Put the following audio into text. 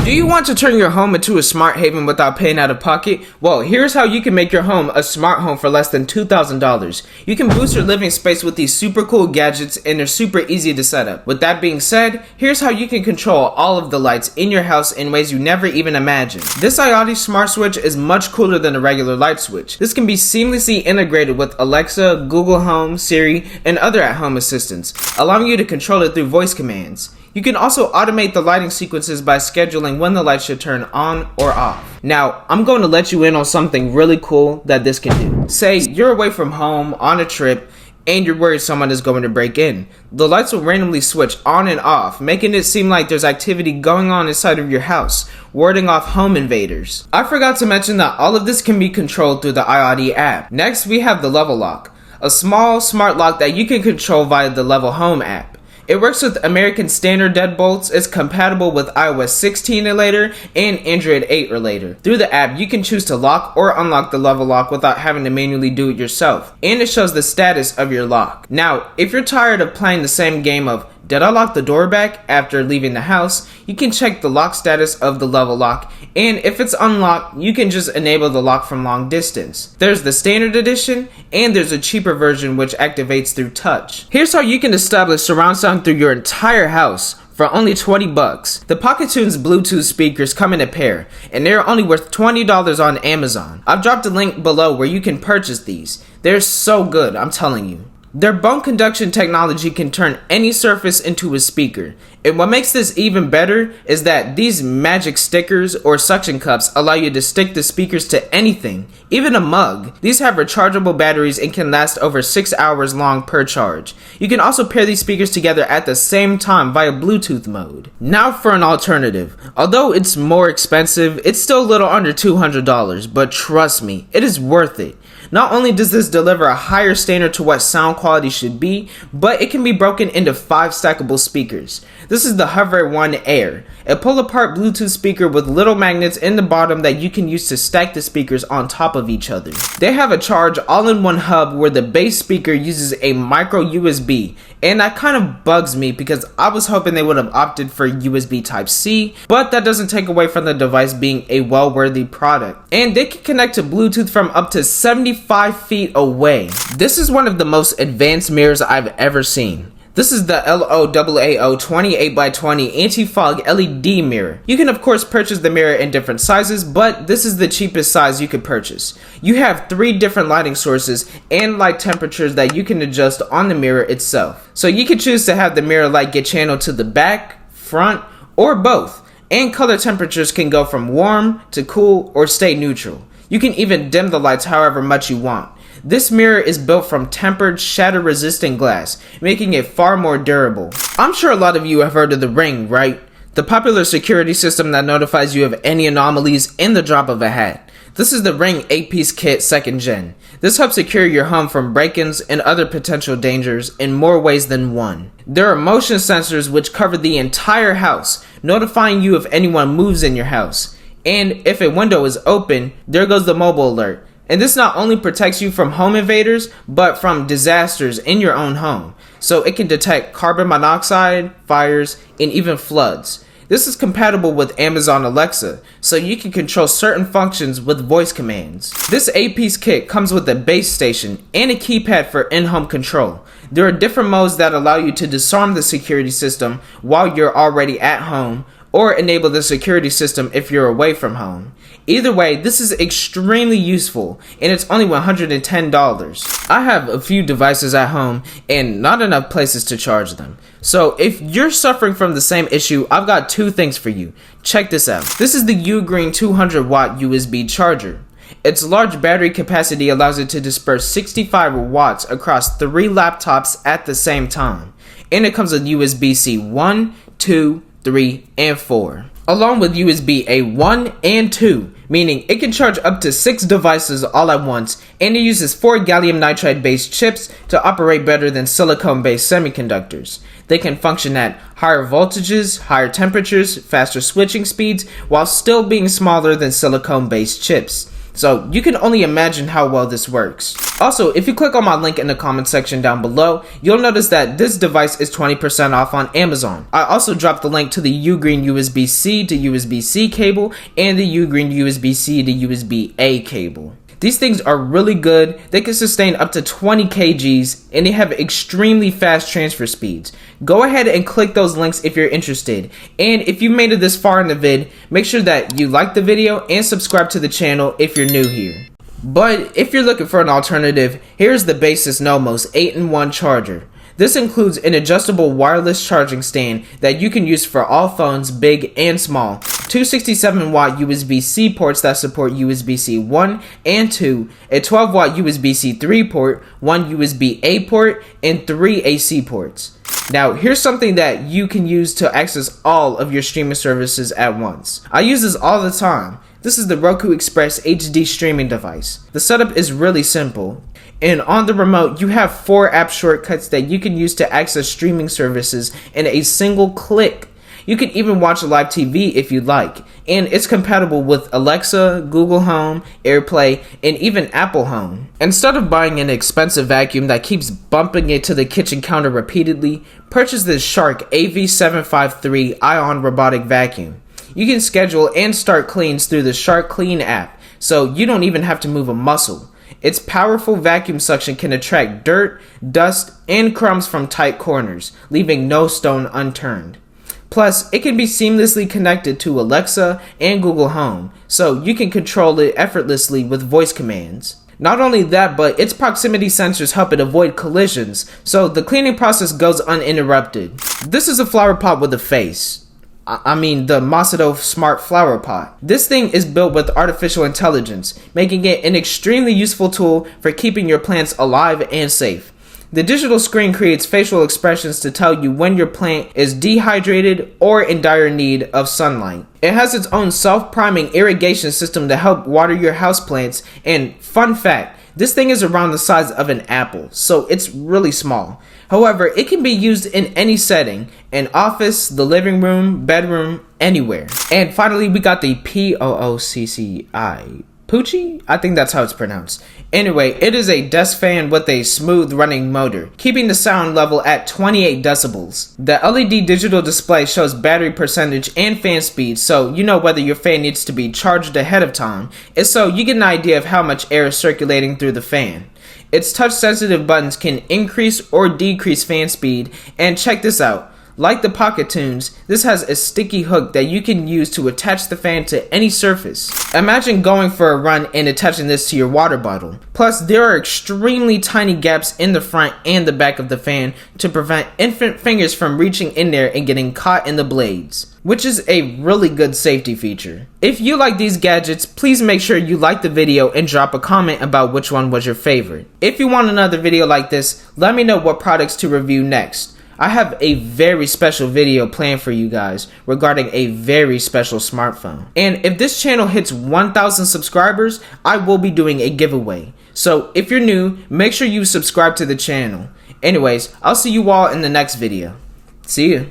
Do you want to turn your home into a smart haven without paying out of pocket? Well, here's how you can make your home a smart home for less than $2,000. You can boost your living space with these super cool gadgets, and they're super easy to set up. With that being said, here's how you can control all of the lights in your house in ways you never even imagined. This IoT smart switch is much cooler than a regular light switch. This can be seamlessly integrated with Alexa, Google Home, Siri, and other at-home assistants, allowing you to control it through voice commands. You can also automate the lighting sequences by scheduling when the lights should turn on or off. Now, I'm going to let you in on something really cool that this can do. Say you're away from home on a trip and you're worried someone is going to break in. The lights will randomly switch on and off, making it seem like there's activity going on inside of your house, warding off home invaders. I forgot to mention that all of this can be controlled through the IoT app. Next, we have the Level Lock, a small smart lock that you can control via the Level Home app. It works with American Standard deadbolts, is compatible with iOS 16 or later, and Android 8 or later. Through the app, you can choose to lock or unlock the Level Lock without having to manually do it yourself, and it shows the status of your lock. Now, if you're tired of playing the same game of did I lock the door back after leaving the house, you can check the lock status of the Level Lock, and if it's unlocked, you can just enable the lock from long distance. There's the standard edition, and there's a cheaper version which activates through touch. Here's how you can establish surround sound through your entire house for only $20. The Pocket Tunes Bluetooth speakers come in a pair, and they're only worth $20 on Amazon. I've dropped a link below where you can purchase these. They're so good, I'm telling you. Their bone conduction technology can turn any surface into a speaker. And what makes this even better is that these magic stickers or suction cups allow you to stick the speakers to anything, even a mug. These have rechargeable batteries and can last over 6 hours long per charge. You can also pair these speakers together at the same time via Bluetooth mode. Now for an alternative. Although it's more expensive, it's still a little under $200, but trust me, it is worth it. Not only does this deliver a higher standard to what sound quality should be, but it can be broken into 5 stackable speakers. This is the Hover One Air, a pull-apart Bluetooth speaker with little magnets in the bottom that you can use to stack the speakers on top of each other. They have a charge all-in-one hub where the base speaker uses a micro USB, and that kind of bugs me because I was hoping they would have opted for USB Type-C, but that doesn't take away from the device being a well-worthy product. And they can connect to Bluetooth from up to 75 feet away. This is one of the most advanced mirrors I've ever seen. This is the LOAAO 28x20 anti-fog LED mirror. You can of course purchase the mirror in different sizes, but this is the cheapest size you could purchase. You have 3 different lighting sources and light temperatures that you can adjust on the mirror itself. So you can choose to have the mirror light get channeled to the back, front, or both. And color temperatures can go from warm to cool or stay neutral. You can even dim the lights however much you want. This mirror is built from tempered, shatter-resistant glass, making it far more durable. I'm sure a lot of you have heard of the Ring, right? The popular security system that notifies you of any anomalies in the drop of a hat. This is the Ring 8-piece kit 2nd gen. This helps secure your home from break-ins and other potential dangers in more ways than one. There are motion sensors which cover the entire house, notifying you if anyone moves in your house. And if a window is open, there goes the mobile alert. And this not only protects you from home invaders, but from disasters in your own home. So it can detect carbon monoxide, fires, and even floods. This is compatible with Amazon Alexa, so you can control certain functions with voice commands. This 8-piece kit comes with a base station and a keypad for in-home control. There are different modes that allow you to disarm the security system while you're already at home, or enable the security system if you're away from home. Either way, this is extremely useful, and it's only $110. I have a few devices at home, and not enough places to charge them. So if you're suffering from the same issue, I've got 2 things for you. Check this out. This is the Ugreen 200 watt USB charger. Its large battery capacity allows it to disperse 65 watts across 3 laptops at the same time. And it comes with USB-C 1, 2, 3, and 4, along with USB A 1 and 2, meaning it can charge up to 6 devices all at once, and it uses 4 gallium nitride based chips to operate better than silicone based semiconductors. They can function at higher voltages, higher temperatures, faster switching speeds, while still being smaller than silicone based chips. So you can only imagine how well this works. Also, if you click on my link in the comment section down below, you'll notice that this device is 20% off on Amazon. I also dropped the link to the Ugreen USB-C to USB-C cable and the Ugreen USB-C to USB-A cable. These things are really good. They can sustain up to 20 kgs and they have extremely fast transfer speeds. Go ahead and click those links if you're interested. And if you made it this far in the vid, make sure that you like the video and subscribe to the channel if you're new here. But if you're looking for an alternative, here's the Basis Nomos 8-in-1 charger. This includes an adjustable wireless charging stand that you can use for all phones, big and small, two 67-watt USB-C ports that support USB-C 1 and 2, a 12-watt USB-C 3 port, one USB-A port, and 3 AC ports. Now, here's something that you can use to access all of your streaming services at once. I use this all the time. This is the Roku Express HD streaming device. The setup is really simple. And on the remote, you have 4 app shortcuts that you can use to access streaming services in a single click. You can even watch live TV if you'd like. And it's compatible with Alexa, Google Home, AirPlay, and even Apple Home. Instead of buying an expensive vacuum that keeps bumping it to the kitchen counter repeatedly, purchase this Shark AV753 Ion Robotic Vacuum. You can schedule and start cleans through the Shark Clean app, so you don't even have to move a muscle. Its powerful vacuum suction can attract dirt, dust, and crumbs from tight corners, leaving no stone unturned. Plus, it can be seamlessly connected to Alexa and Google Home, so you can control it effortlessly with voice commands. Not only that, but its proximity sensors help it avoid collisions, so the cleaning process goes uninterrupted. This is a flower pot with a face. I mean the Macedo Smart Flower Pot. This thing is built with artificial intelligence, making it an extremely useful tool for keeping your plants alive and safe. The digital screen creates facial expressions to tell you when your plant is dehydrated or in dire need of sunlight. It has its own self-priming irrigation system to help water your houseplants, and fun fact, this thing is around the size of an apple, so it's really small. However, it can be used in any setting, an office, the living room, bedroom, anywhere. And finally, we got the POOCCI. Poochie? I think that's how it's pronounced. Anyway, it is a desk fan with a smooth running motor, keeping the sound level at 28 decibels. The LED digital display shows battery percentage and fan speed, so you know whether your fan needs to be charged ahead of time, and so you get an idea of how much air is circulating through the fan. Its touch-sensitive buttons can increase or decrease fan speed, and check this out. Like the Pocket Tunes, this has a sticky hook that you can use to attach the fan to any surface. Imagine going for a run and attaching this to your water bottle. Plus, there are extremely tiny gaps in the front and the back of the fan to prevent infant fingers from reaching in there and getting caught in the blades, which is a really good safety feature. If you like these gadgets, please make sure you like the video and drop a comment about which one was your favorite. If you want another video like this, let me know what products to review next. I have a very special video planned for you guys regarding a very special smartphone. And if this channel hits 1,000 subscribers, I will be doing a giveaway. So if you're new, make sure you subscribe to the channel. Anyways, I'll see you all in the next video. See ya.